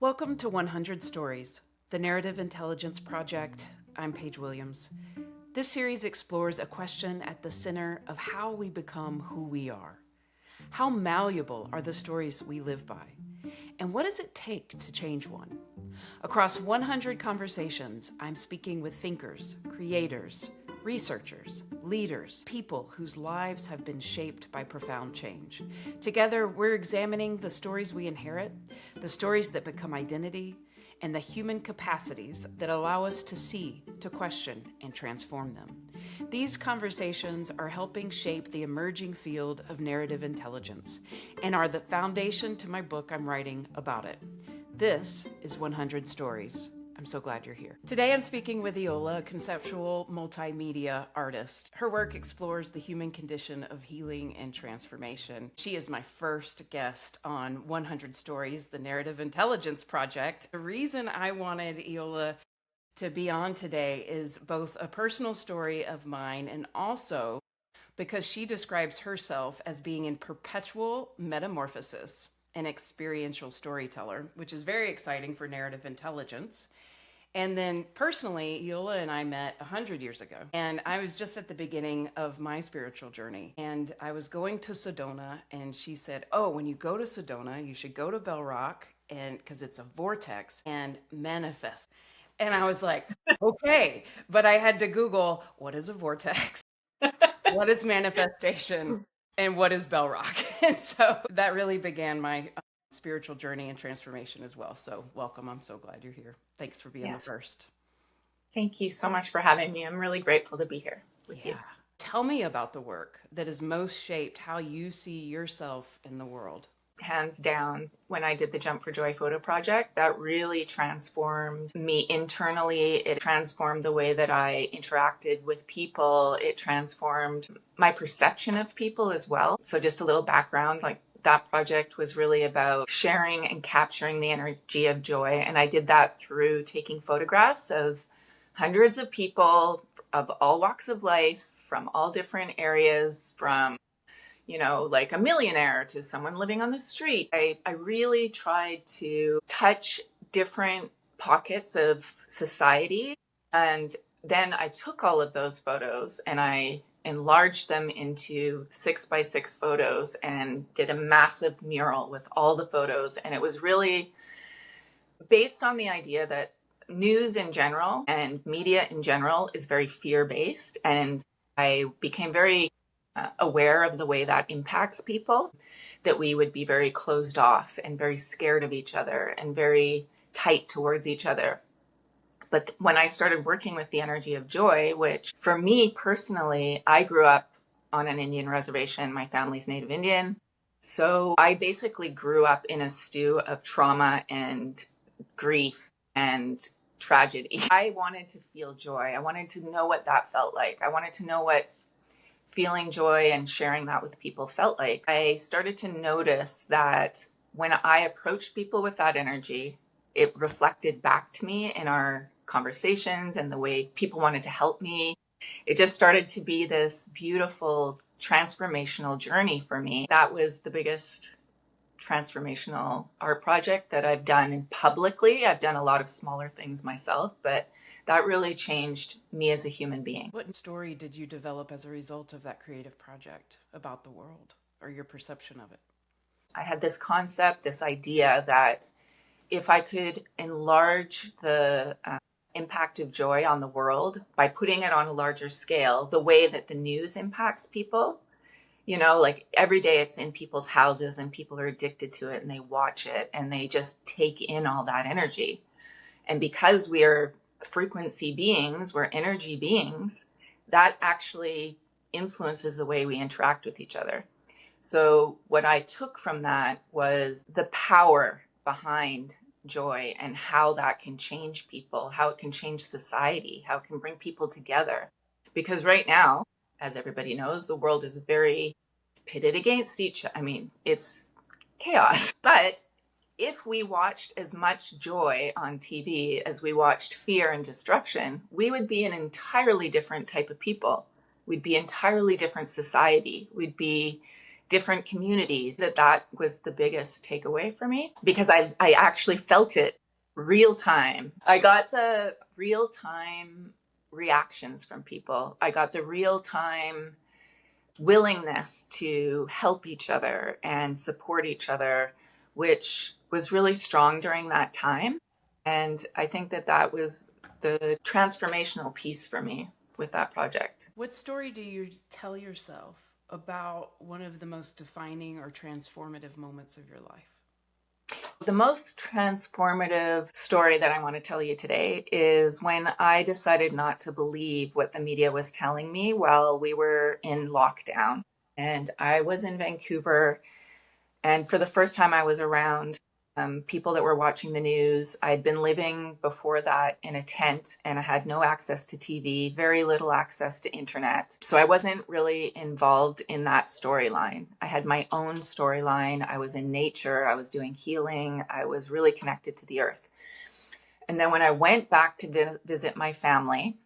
Welcome to 100 Stories, the Narrative Intelligence Project. I'm Paige Williams. This series explores a question at the center of how we become who we are. How malleable are the stories we live by? And what does it take to change one? Across 100 conversations, I'm speaking with thinkers, creators, researchers, leaders, people whose lives have been shaped by profound change. Together, we're examining the stories we inherit, the stories that become identity, and the human capacities that allow us to see, to question, and transform them. These conversations are helping shape the emerging field of narrative intelligence and are the foundation to my book I'm writing about it. This is 100 Stories. I'm so glad you're here. Today I'm speaking with Eyoälha, a conceptual multimedia artist. Her work explores the human condition of healing and transformation. She is my first guest on 100 Stories, the Narrative Intelligence Project. The reason I wanted Eyoälha to be on today is both a personal story of mine and also because she describes herself as being in perpetual metamorphosis, an experiential storyteller, which is very exciting for narrative intelligence. And then personally, Eyoälha and I met 100 years ago. And I was just at the beginning of my spiritual journey. And I was going to Sedona, and she said, oh, when you go to Sedona, you should go to Bell Rock, and because it's a vortex, and manifest. And I was like, okay. But I had to Google, what is a vortex? What is manifestation? And what is Bell Rock? And so that really began my spiritual journey and transformation as well. So welcome. I'm so glad you're here. Thanks for being the first. Thank you so much for having me. I'm really grateful to be here with you. Tell me about the work that has most shaped how you see yourself in the world. Hands down, when I did the Jump for Joy photo project, that really transformed me internally. It transformed the way that I interacted with people. It transformed my perception of people as well. So just a little background, that project was really about sharing and capturing the energy of joy. And I did that through taking photographs of hundreds of people of all walks of life from all different areas, from like a millionaire to someone living on the street. I really tried to touch different pockets of society. And then I took all of those photos and I enlarged them into 6x6 photos and did a massive mural with all the photos. And it was really based on the idea that news in general and media in general is very fear-based. And I became very aware of the way that impacts people, that we would be very closed off and very scared of each other and very tight towards each other. But when I started working with the energy of joy, which for me personally, I grew up on an Indian reservation. My family's Native Indian. So I basically grew up in a stew of trauma and grief and tragedy. I wanted to feel joy. I wanted to know what that felt like. I wanted to know what feeling joy and sharing that with people felt like. I started to notice that when I approached people with that energy, it reflected back to me in our conversations and the way people wanted to help me. It just started to be this beautiful transformational journey for me. That was the biggest transformational art project that I've done publicly. I've done a lot of smaller things myself, but that really changed me as a human being. What story did you develop as a result of that creative project about the world or your perception of it? I had this concept, this idea that if I could enlarge the impact of joy on the world by putting it on a larger scale, the way that the news impacts people, like every day it's in people's houses and people are addicted to it and they watch it and they just take in all that energy. And because we are frequency beings, we're energy beings, that actually influences the way we interact with each other. So what I took from that was the power behind joy and how that can change people, how it can change society, how it can bring people together. Because right now, as everybody knows, the world is very pitted against each other. I mean, it's chaos. But if we watched as much joy on TV as we watched fear and destruction, we would be an entirely different type of people. We'd be an entirely different society. We'd be different communities. That was the biggest takeaway for me, because I actually felt it real time. I got the real time reactions from people. I got the real time willingness to help each other and support each other, which was really strong during that time. And I think that was the transformational piece for me with that project. What story do you tell yourself about one of the most defining or transformative moments of your life? The most transformative story that I want to tell you today is when I decided not to believe what the media was telling me while we were in lockdown. And I was in Vancouver, and for the first time I was around people that were watching the news. I'd been living before that in a tent, and I had no access to TV, very little access to internet. So I wasn't really involved in that storyline. I had my own storyline. I was in nature. I was doing healing. I was really connected to the earth. And then when I went back to visit my family,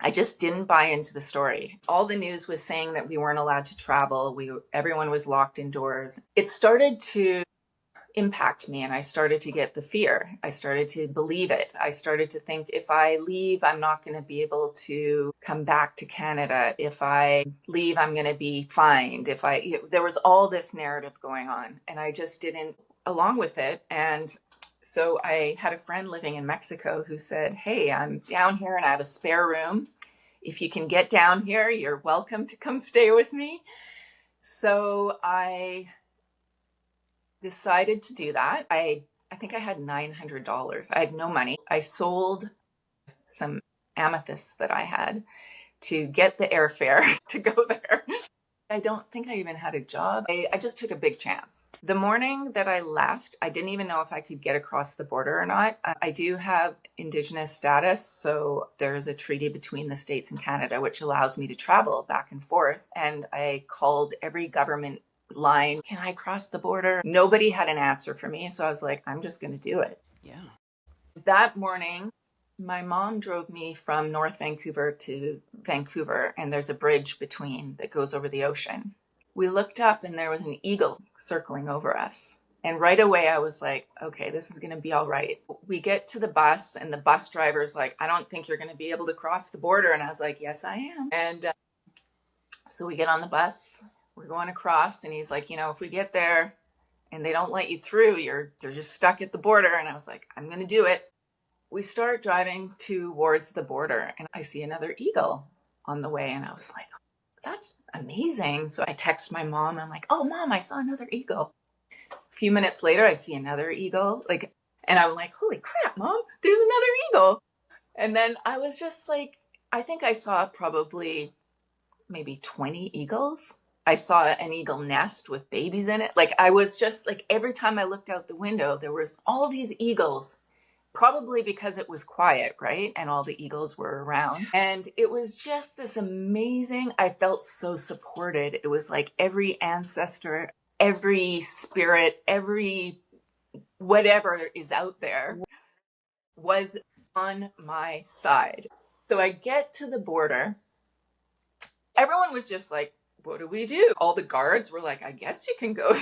I just didn't buy into the story. All the news was saying that we weren't allowed to travel. Everyone was locked indoors. It started to impact me, and I started to get the fear. I started to believe it. I started to think, if I leave, I'm not going to be able to come back to Canada. If I leave, I'm going to be fined. There was all this narrative going on, and I just didn't along with it. And so I had a friend living in Mexico who said, "Hey, I'm down here and I have a spare room. If you can get down here, you're welcome to come stay with me." So I decided to do that. I think I had $900. I had no money. I sold some amethysts that I had to get the airfare to go there. I don't think I even had a job. I just took a big chance. The morning that I left, I didn't even know if I could get across the border or not. I do have Indigenous status, so there's a treaty between the States and Canada which allows me to travel back and forth. And I called every government line, "Can I cross the border?" Nobody had an answer for me, so I was like, I'm just going to do it. Yeah. That morning, my mom drove me from North Vancouver to Vancouver, and there's a bridge between that goes over the ocean. We looked up, and there was an eagle circling over us. And right away, I was like, okay, this is going to be all right. We get to the bus, and the bus driver's like, "I don't think you're going to be able to cross the border." And I was like, "Yes, I am." And so we get on the bus. We're going across, and he's like, "If we get there and they don't let you through, you're just stuck at the border." And I was like, "I'm going to do it." We start driving towards the border, and I see another eagle on the way, and I was like, "That's amazing." So I text my mom. I'm like, "Oh, Mom, I saw another eagle." A few minutes later, I see another eagle, and I'm like, "Holy crap, Mom, there's another eagle." And then I was just like, I think I saw probably maybe 20 eagles. I saw an eagle nest with babies in it. I was just every time I looked out the window, there was all these eagles, probably because it was quiet, right? And all the eagles were around. And it was just this amazing, I felt so supported. It was like every ancestor, every spirit, every whatever is out there was on my side. So I get to the border. Everyone was just like, "What do we do?" All the guards were like, "I guess you can go."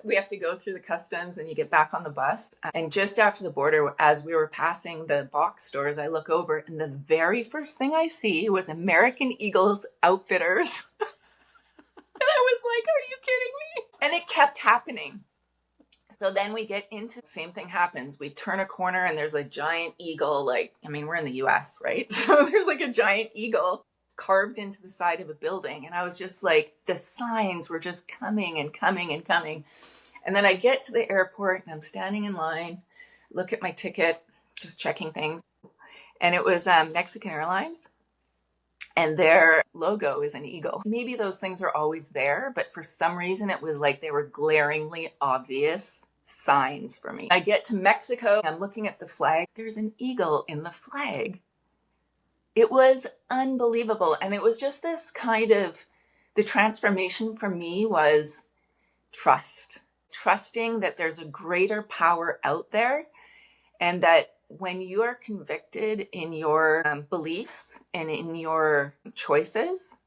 We have to go through the customs, and you get back on the bus. And just after the border, as we were passing the box stores, I look over, and the very first thing I see was American Eagles Outfitters. And I was like, "Are you kidding me?" And it kept happening. So then we get into the same thing happens. We turn a corner, and there's a giant eagle. We're in the US, right? So there's a giant eagle carved into the side of a building. And I was just like, the signs were just coming and coming and coming. And then I get to the airport, and I'm standing in line, look at my ticket, just checking things. And it was Mexican Airlines, and their logo is an eagle. Maybe those things are always there, but for some reason it was like they were glaringly obvious signs for me. I get to Mexico, I'm looking at the flag. There's an eagle in the flag. It was unbelievable. And it was just this the transformation for me was trusting that there's a greater power out there, and that when you are convicted in your beliefs and in your choices,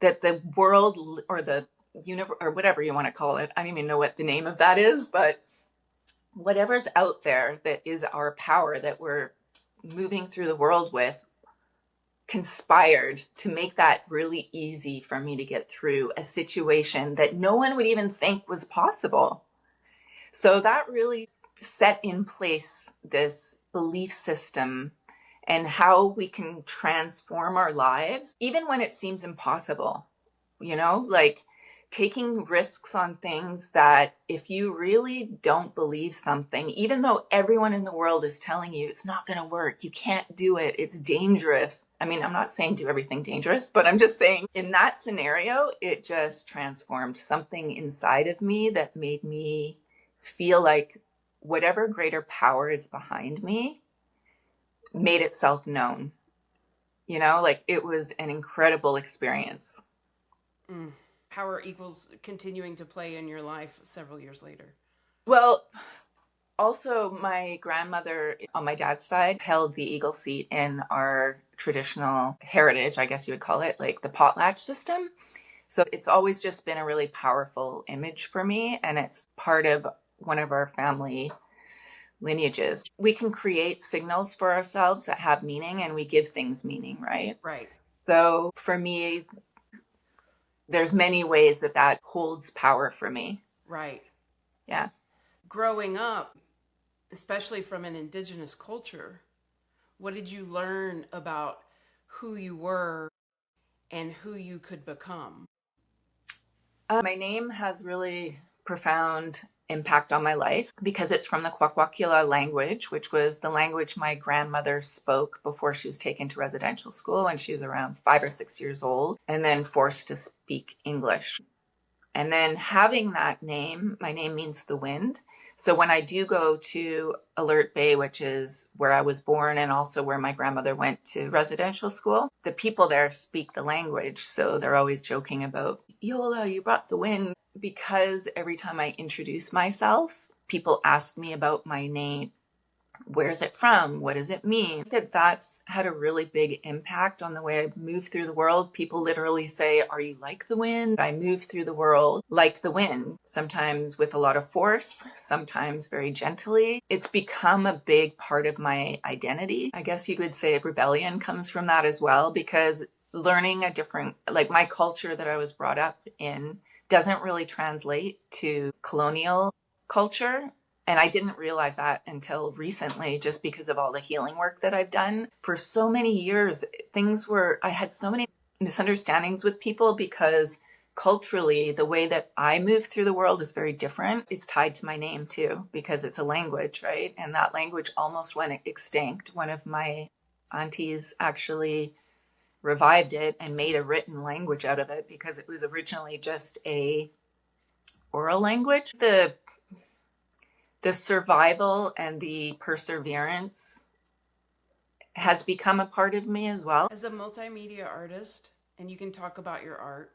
that the world or the or whatever you want to call it. I don't even know what the name of that is, but whatever's out there that is our power that we're moving through the world with conspired to make that really easy for me to get through a situation that no one would even think was possible. So that really set in place this belief system and how we can transform our lives, even when it seems impossible, like taking risks on things that if you really don't believe something, even though everyone in the world is telling you it's not going to work, you can't do it, it's dangerous. I mean, I'm not saying do everything dangerous, but I'm just saying in that scenario, it just transformed something inside of me that made me feel like whatever greater power is behind me made itself known. Like it was an incredible experience. Power equals continuing to play in your life several years later. Well, also my grandmother on my dad's side held the eagle seat in our traditional heritage, I guess you would call it, like the potlatch system. So it's always just been a really powerful image for me, and it's part of one of our family lineages. We can create signals for ourselves that have meaning, and we give things meaning, right? Right. So for me, there's many ways that holds power for me. Right. Yeah. Growing up, especially from an Indigenous culture, what did you learn about who you were and who you could become? My name has really profound impact on my life because it's from the Kwakwaka'wakw language, which was the language my grandmother spoke before she was taken to residential school when she was around 5 or 6 years old, and then forced to speak English. And then having that name, my name means the wind. So when I do go to Alert Bay, which is where I was born and also where my grandmother went to residential school, the people there speak the language. So they're always joking about, Eyoälha, you brought the wind. Because every time I introduce myself, people ask me about my name. Where is it from? What does it mean? That's had a really big impact on the way I move through the world. People literally say, are you like the wind? I move through the world like the wind, sometimes with a lot of force, sometimes very gently. It's become a big part of my identity. I guess you could say rebellion comes from that as well, because learning like my culture that I was brought up in doesn't really translate to colonial culture. And I didn't realize that until recently, just because of all the healing work that I've done. For so many years, I had so many misunderstandings with people because culturally, the way that I move through the world is very different. It's tied to my name too, because it's a language, right? And that language almost went extinct. One of my aunties actually revived it and made a written language out of it because it was originally just a oral language. The survival and the perseverance has become a part of me as well. As a multimedia artist, and you can talk about your art,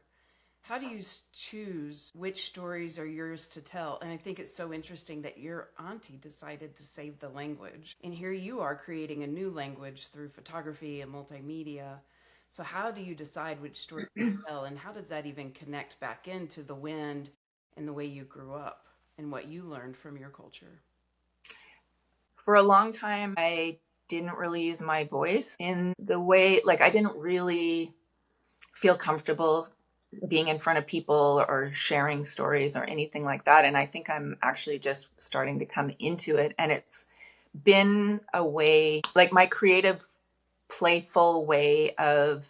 how do you choose which stories are yours to tell? And I think it's so interesting that your auntie decided to save the language. And here you are creating a new language through photography and multimedia. So how do you decide which story to tell? And how does that even connect back into the wind and the way you grew up and what you learned from your culture? For a long time, I didn't really use my voice in the way, like I didn't really feel comfortable being in front of people or sharing stories or anything like that. And I think I'm actually just starting to come into it. And it's been a way, like my creative, playful way of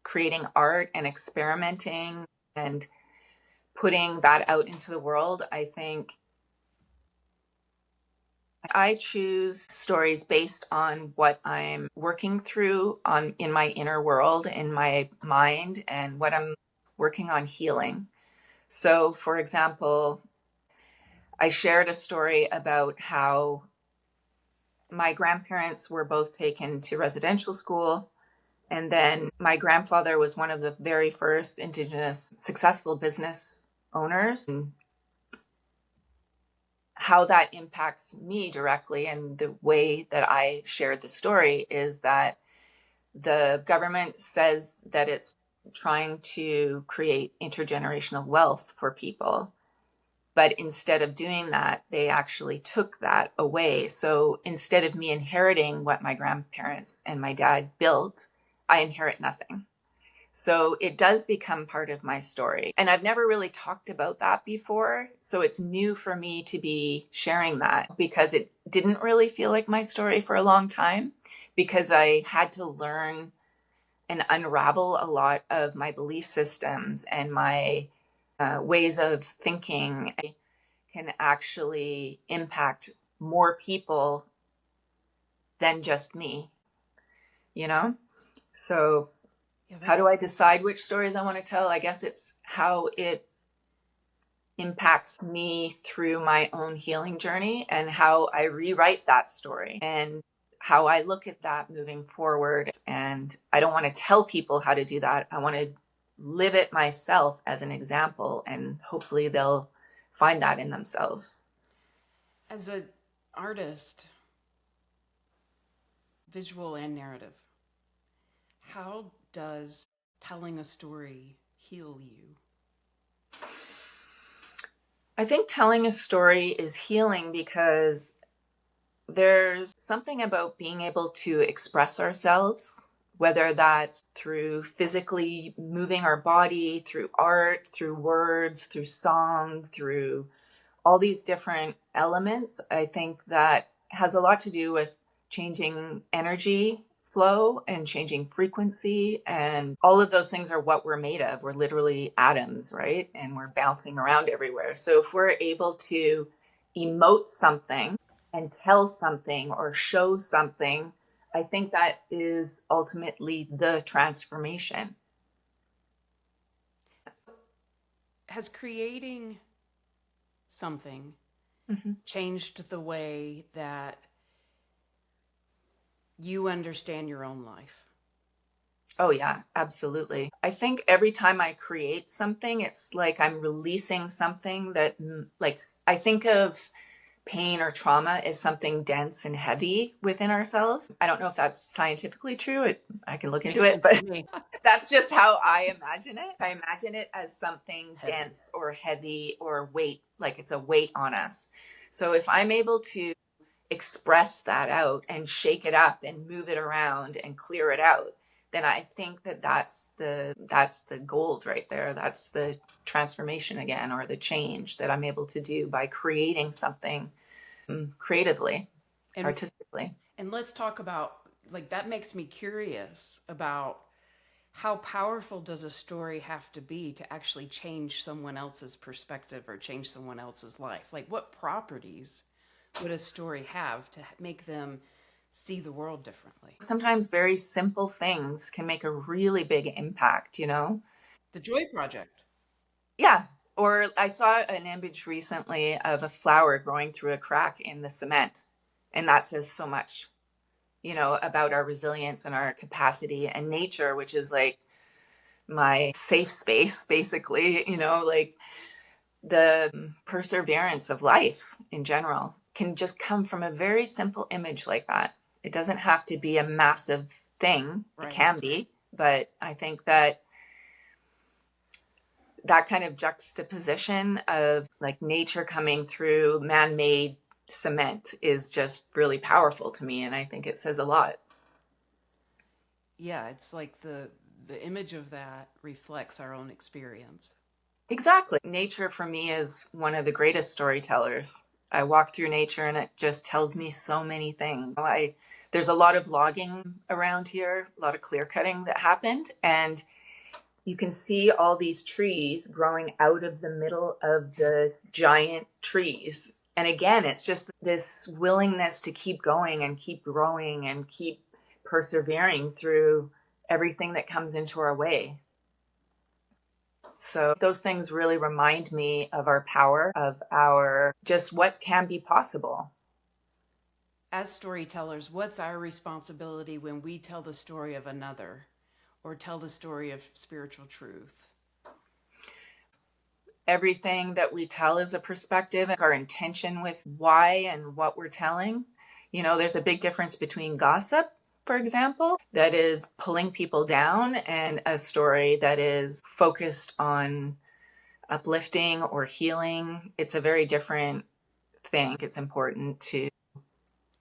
creating art and experimenting and putting that out into the world. I think I choose stories based on what I'm working through in my inner world, in my mind, and what I'm working on healing. So, for example, I shared a story about how my grandparents were both taken to residential school. And then my grandfather was one of the very first Indigenous successful business owners. And how that impacts me directly and the way that I shared the story is that the government says that it's trying to create intergenerational wealth for people. But instead of doing that, they actually took that away. So instead of me inheriting what my grandparents and my dad built, I inherit nothing. So it does become part of my story. And I've never really talked about that before. So it's new for me to be sharing that, because it didn't really feel like my story for a long time, because I had to learn and unravel a lot of my belief systems and my ways of thinking can actually impact more people than just me, you know? So how do I decide which stories I want to tell? I guess it's how it impacts me through my own healing journey and how I rewrite that story and how I look at that moving forward. And I don't want to tell people how to do that. I want to live it myself as an example, and hopefully they'll find that in themselves. As an artist, visual and narrative, how does telling a story heal you? I think telling a story is healing because there's something about being able to express ourselves, whether that's through physically moving our body, through art, through words, through song, through all these different elements. I think that has a lot to do with changing energy flow and changing frequency. And all of those things are what we're made of. We're literally atoms, right? And we're bouncing around everywhere. So if we're able to emote something and tell something or show something, I think that is ultimately the transformation. Has creating something changed the way that you understand your own life? Oh, yeah, absolutely. I think every time I create something, it's like I'm releasing something that, like, I think of pain or trauma as something dense and heavy within ourselves. I don't know if that's scientifically true. I can look into it, but that's just how I imagine it. I imagine it as something Heavy. dense or heavy or weight, like it's a weight on us. So if I'm able to express that out and shake it up and move it around and clear it out, then I think that that's the gold right there. That's the transformation again, or the change that I'm able to do by creating something creatively, and, artistically. And let's talk about, like, that makes me curious about how powerful does a story have to be to actually change someone else's perspective or change someone else's life? Like, what properties would a story have to make them see the world differently? Sometimes very simple things can make a really big impact, you know? The Joy Project. Yeah. Or I saw an image recently of a flower growing through a crack in the cement. And that says so much, you know, about our resilience and our capacity, and nature, which is like my safe space, basically, you know, like the perseverance of life in general can just come from a very simple image like that. It doesn't have to be a massive thing. Right. It can be, but I think that that kind of juxtaposition of like nature coming through man-made cement is just really powerful to me, and I think it says a lot. Yeah, it's like the image of that reflects our own experience. Exactly. Nature for me is one of the greatest storytellers. I walk through nature and it just tells me so many things. There's a lot of logging around here, a lot of clear cutting that happened, and you can see all these trees growing out of the middle of the giant trees. And again, it's just this willingness to keep going and keep growing and keep persevering through everything that comes into our way. So those things really remind me of our power, of our just what can be possible. As storytellers, what's our responsibility when we tell the story of another or tell the story of spiritual truth? Everything that we tell is a perspective, our intention with why and what we're telling. You know, there's a big difference between gossip for example, that is pulling people down, and a story that is focused on uplifting or healing. It's a very different thing. It's important to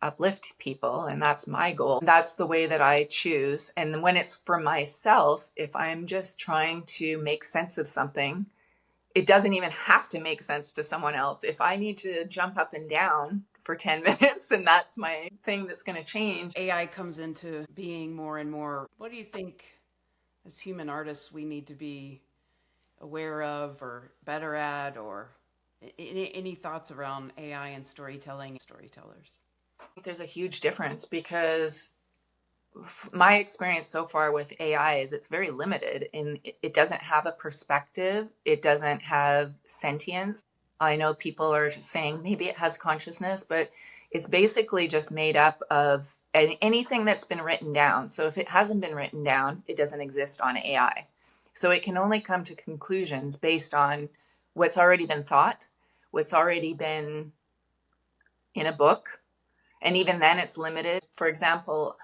uplift people, and that's my goal. That's the way that I choose. And when it's for myself, if I'm just trying to make sense of something, it doesn't even have to make sense to someone else. If I need to jump up and down for 10 minutes and that's my thing that's going to change. AI comes into being more and more. What do you think as human artists we need to be aware of or better at, or any thoughts around AI and storytelling, storytellers? There's a huge difference because my experience so far with AI is it's very limited and it doesn't have a perspective. It doesn't have sentience. I know people are saying maybe it has consciousness, but it's basically just made up of anything that's been written down. So if it hasn't been written down, it doesn't exist on AI. So it can only come to conclusions based on what's already been thought, what's already been in a book. And even then it's limited. For example,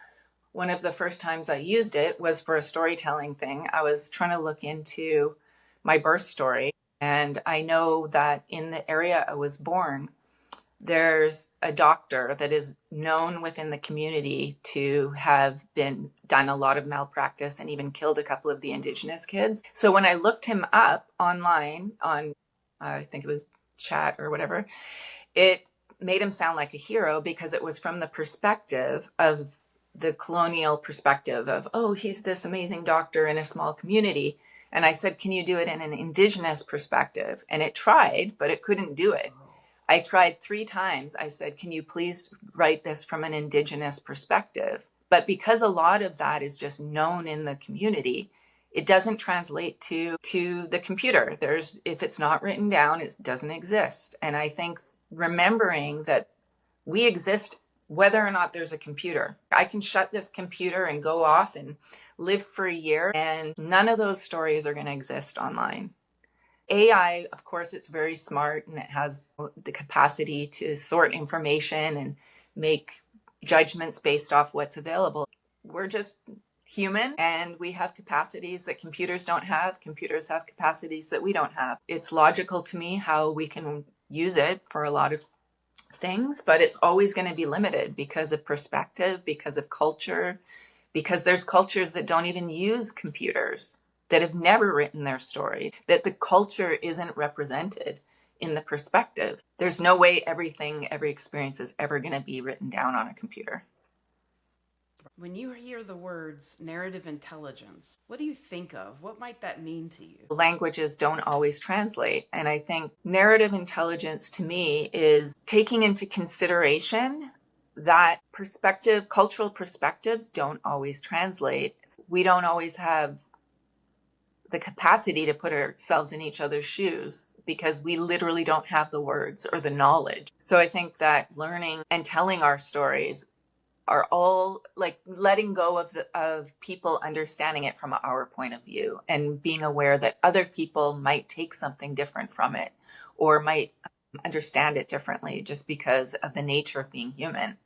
one of the first times I used it was for a storytelling thing. I was trying to look into my birth story. And I know that in the area I was born, there's a doctor that is known within the community to have done a lot of malpractice and even killed a couple of the Indigenous kids. So when I looked him up online on, I think it was chat or whatever, it made him sound like a hero because it was from the perspective of the colonial perspective of, oh, he's this amazing doctor in a small community. And I said, can you do it in an Indigenous perspective? And it tried, but it couldn't do it. I tried 3 times. I said, can you please write this from an Indigenous perspective? But because a lot of that is just known in the community, it doesn't translate to the computer. If it's not written down, it doesn't exist. And I think remembering that we exist whether or not there's a computer. I can shut this computer and go off and live for a year, and none of those stories are going to exist online. AI, of course, it's very smart and it has the capacity to sort information and make judgments based off what's available. We're just human and we have capacities that computers don't have. Computers have capacities that we don't have. It's logical to me how we can use it for a lot of things, but it's always going to be limited because of perspective, because of culture, because there's cultures that don't even use computers, that have never written their stories, that the culture isn't represented in the perspective. There's no way every experience is ever going to be written down on a computer. When you hear the words narrative intelligence, what do you think of? What might that mean to you? Languages don't always translate. And I think narrative intelligence to me is taking into consideration that cultural perspectives don't always translate. We don't always have the capacity to put ourselves in each other's shoes because we literally don't have the words or the knowledge. So I think that learning and telling our stories are all like letting go of people understanding it from our point of view and being aware that other people might take something different from it or might understand it differently just because of the nature of being human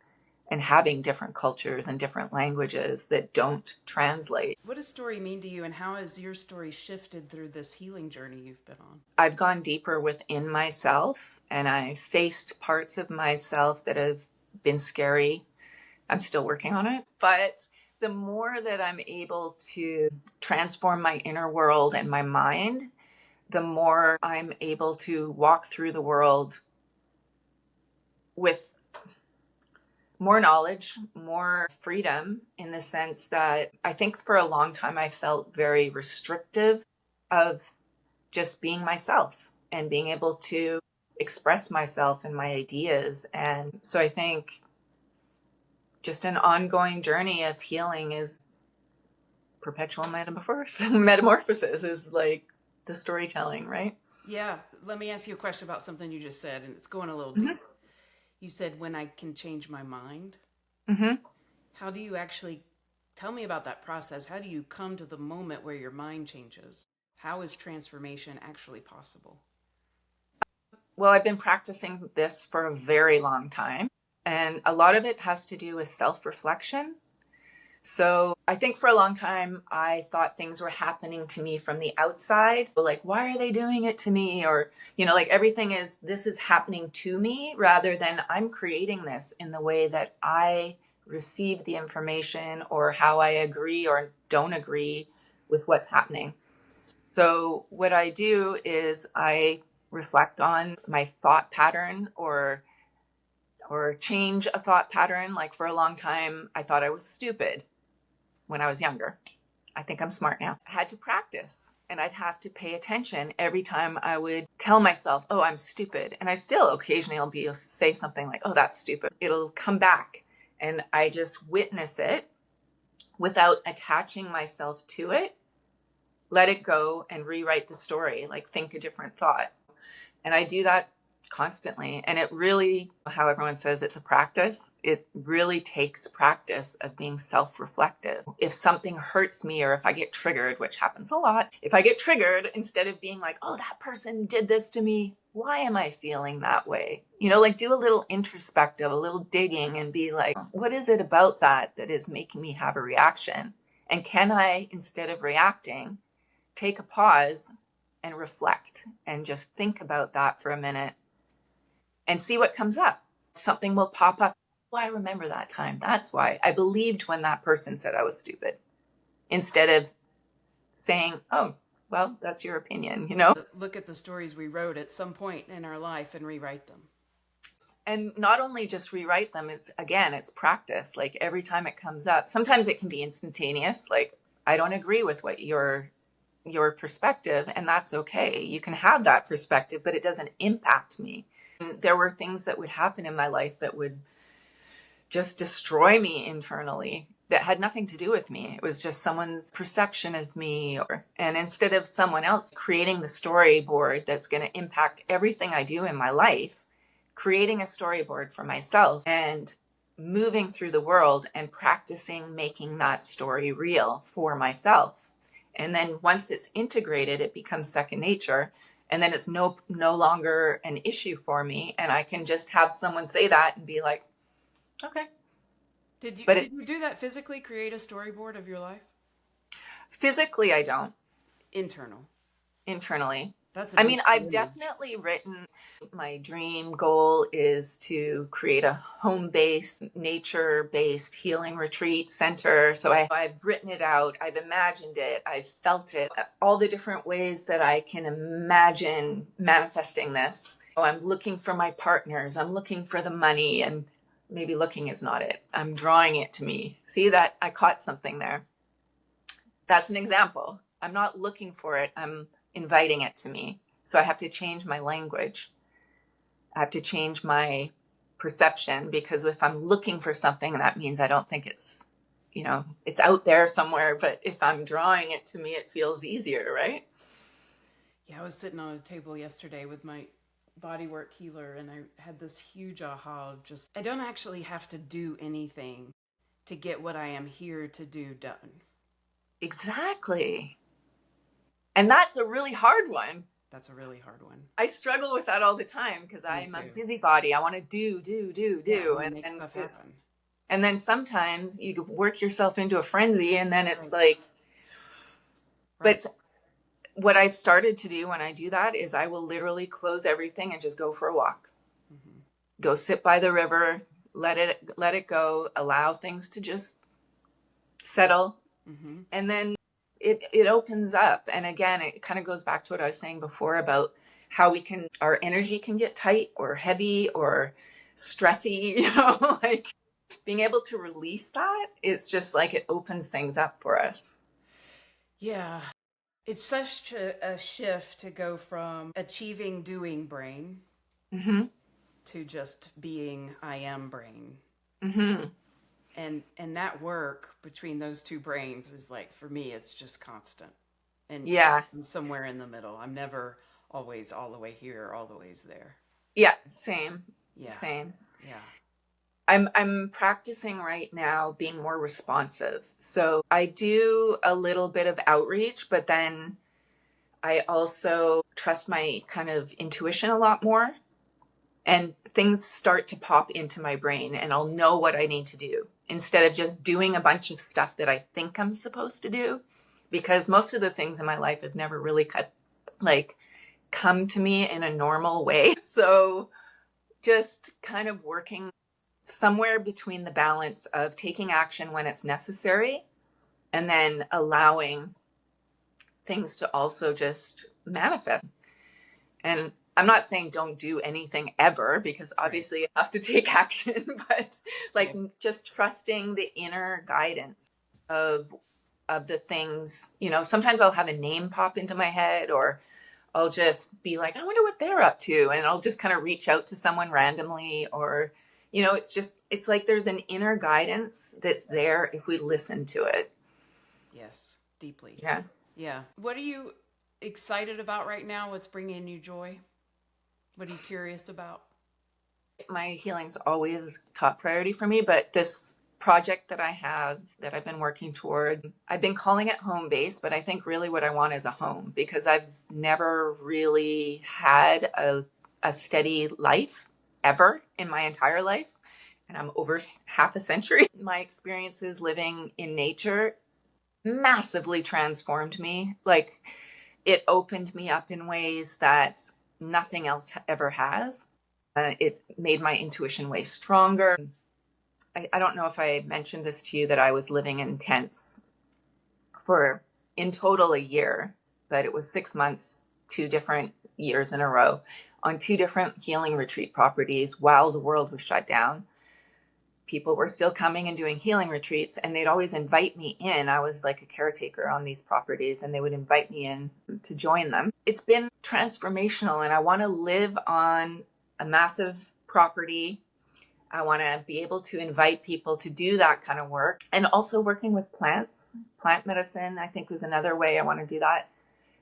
and having different cultures and different languages that don't translate. What does story mean to you, and how has your story shifted through this healing journey you've been on? I've gone deeper within myself and I faced parts of myself that have been scary. I'm still working on it, but the more that I'm able to transform my inner world and my mind, the more I'm able to walk through the world with more knowledge, more freedom, in the sense that I think for a long time I felt very restrictive of just being myself and being able to express myself and my ideas. And so I think just an ongoing journey of healing is perpetual metamorphosis is like the storytelling, right? Yeah. Let me ask you a question about something you just said, and it's going a little deep. You said, when I can change my mind. Mm-hmm. How do you actually, tell me about that process? How do you come to the moment where your mind changes? How is transformation actually possible? Well, I've been practicing this for a very long time. And a lot of it has to do with self-reflection. So I think for a long time, I thought things were happening to me from the outside. Like, why are they doing it to me? Or, like everything is, this is happening to me rather than I'm creating this in the way that I receive the information or how I agree or don't agree with what's happening. So what I do is I reflect on my thought pattern or change a thought pattern. Like for a long time, I thought I was stupid when I was younger. I think I'm smart now. I had to practice and I'd have to pay attention every time I would tell myself, oh, I'm stupid. And I still occasionally will say something like, oh, that's stupid. It'll come back and I just witness it without attaching myself to it, let it go and rewrite the story, like think a different thought. And I do that constantly. And it really, how everyone says it's a practice, it really takes practice of being self-reflective. If something hurts me or if I get triggered, which happens a lot, if I get triggered, instead of being like, oh, that person did this to me, why am I feeling that way? Like do a little introspective, a little digging and be like, what is it about that is making me have a reaction? And can I, instead of reacting, take a pause and reflect and just think about that for a minute and see what comes up. Something will pop up. Oh, I remember that time. That's why I believed when that person said I was stupid. Instead of saying, oh, well, that's your opinion, Look at the stories we wrote at some point in our life and rewrite them. And not only just rewrite them, it's practice. Like every time it comes up, sometimes it can be instantaneous. Like, I don't agree with what your perspective, and that's okay. You can have that perspective, but it doesn't impact me. And there were things that would happen in my life that would just destroy me internally that had nothing to do with me. It was just someone's perception of me. And instead of someone else creating the storyboard that's going to impact everything I do in my life, creating a storyboard for myself and moving through the world and practicing making that story real for myself. And then once it's integrated, it becomes second nature. And then it's no longer an issue for me. And I can just have someone say that and be like, okay. Did you do that physically, create a storyboard of your life? Physically, I don't. Internally. I've definitely written, my dream goal is to create a home-based, nature-based healing retreat center. So I've written it out, I've imagined it, I've felt it, all the different ways that I can imagine manifesting this. I'm looking for my partners, I'm looking for the money, and maybe looking is not it. I'm drawing it to me. See that? I caught something there. That's an example. I'm not looking for it. I'm inviting it to me. So I have to change my language. I have to change my perception, because if I'm looking for something, that means I don't think it's, it's out there somewhere. But if I'm drawing it to me, it feels easier, right? Yeah, I was sitting on a table yesterday with my bodywork healer and I had this huge aha of just, I don't actually have to do anything to get what I am here to do done. Exactly. And that's a really hard one. That's a really hard one. I struggle with that all the time because I'm a busybody. I want to do. And make stuff happen. And then sometimes you work yourself into a frenzy and then it's like, but what I've started to do when I do that is I will literally close everything and just go for a walk. Mm-hmm. Go sit by the river, let it go, allow things to just settle. Mm-hmm. And then it opens up. And again, it kind of goes back to what I was saying before about how our energy can get tight or heavy or stressy, like being able to release that. It's just like it opens things up for us. Yeah. It's such a shift to go from achieving doing brain mm-hmm. to just being I am brain. Mm-hmm. And that work between those two brains is like, for me, it's just constant. And yeah, I'm somewhere in the middle. I'm never always all the way here, all the ways there. Yeah, same. Yeah. Same. Yeah. I'm practicing right now being more responsive. So I do a little bit of outreach, but then I also trust my kind of intuition a lot more. and things start to pop into my brain and I'll know what I need to do instead of just doing a bunch of stuff that I think I'm supposed to do, because most of the things in my life have never really come to me in a normal way. So just kind of working somewhere between the balance of taking action when it's necessary and then allowing things to also just manifest. And I'm not saying don't do anything ever, because obviously you have to take action, but just trusting the inner guidance of the things. Sometimes I'll have a name pop into my head, or I'll just be like, I wonder what they're up to, and I'll just kind of reach out to someone randomly, or it's like there's an inner guidance that's there if we listen to it. Yes, deeply. Yeah. What are you excited about right now? What's bringing you joy? What are you curious about? My healing's always top priority for me, but this project that I have that I've been working toward, I've been calling it home base, but I think really what I want is a home, because I've never really had a steady life ever in my entire life. And I'm over half a century. My experiences living in nature massively transformed me. Like, it opened me up in ways that nothing else ever has. It's made my intuition way stronger. I don't know if I mentioned this to you, that I was living in tents for in total a year, but it was 6 months, 2 different years in a row, on 2 different healing retreat properties while the world was shut down. People were still coming and doing healing retreats, and they'd always invite me in. I was like a caretaker on these properties, and they would invite me in to join them. It's been transformational, and I want to live on a massive property. I want to be able to invite people to do that kind of work, and also working with plants. Plant medicine, I think, was another way I want to do that.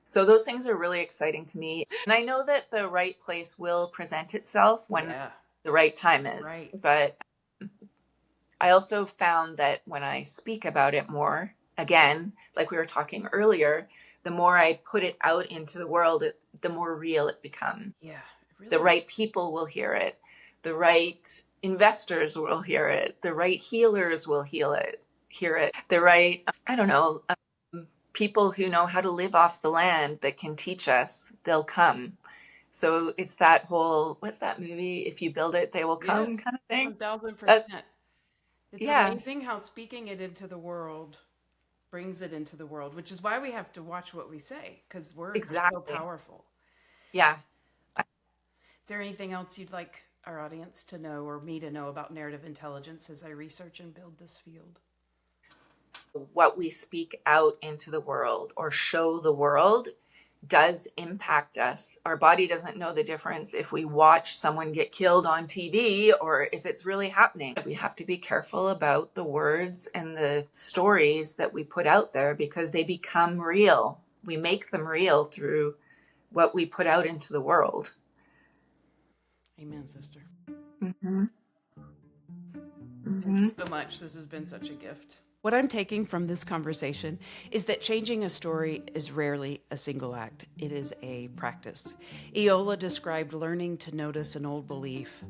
So those things are really exciting to me. And I know that the right place will present itself when the right time is. Right. But I also found that when I speak about it more, again, like we were talking earlier, the more I put it out into the world, the more real it becomes. Yeah. Really. The right people will hear it. The right investors will hear it. The right healers will hear it. The right, people who know how to live off the land that can teach us, they'll come. So it's that whole, what's that movie? If you build it, they will come, kind of thing. 1,000%. It's amazing how speaking it into the world brings it into the world, which is why we have to watch what we say, because words are so powerful. Yeah. Is there anything else you'd like our audience to know, or me to know, about narrative intelligence as I research and build this field? What we speak out into the world or show the world does impact us. Our body doesn't know the difference if we watch someone get killed on TV or if it's really happening. We have to be careful about the words and the stories that we put out there, because they become real. We make them real through what we put out into the world. Amen, sister. Mm-hmm. Thank you so much. This has been such a gift. What I'm taking from this conversation is that changing a story is rarely a single act. It is a practice. Eyoälha described learning to notice an old belief,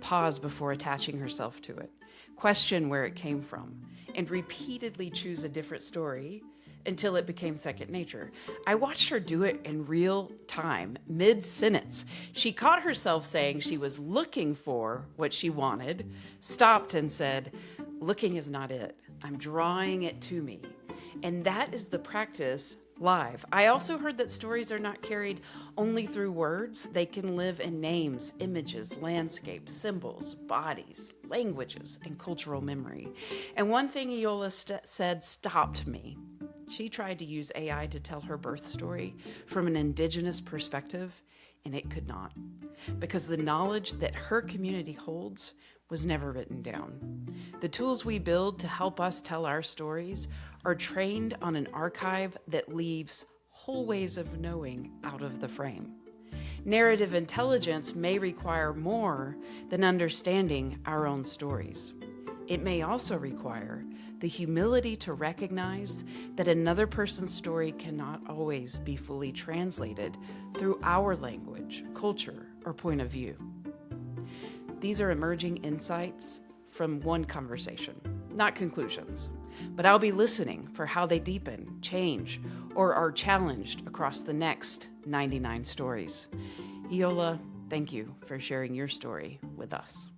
pause before attaching herself to it, question where it came from, and repeatedly choose a different story until it became second nature. I watched her do it in real time, mid-sentence. She caught herself saying she was looking for what she wanted, stopped and said, "Looking is not it. I'm drawing it to me." And that is the practice live. I also heard that stories are not carried only through words. They can live in names, images, landscapes, symbols, bodies, languages, and cultural memory. And one thing Eyoälha said stopped me. She tried to use AI to tell her birth story from an Indigenous perspective, and it could not, because the knowledge that her community holds was never written down. The tools we build to help us tell our stories are trained on an archive that leaves whole ways of knowing out of the frame. Narrative intelligence may require more than understanding our own stories. It may also require the humility to recognize that another person's story cannot always be fully translated through our language, culture, or point of view. These are emerging insights from one conversation, not conclusions. But I'll be listening for how they deepen, change, or are challenged across the next 99 stories. Eyoälha, thank you for sharing your story with us.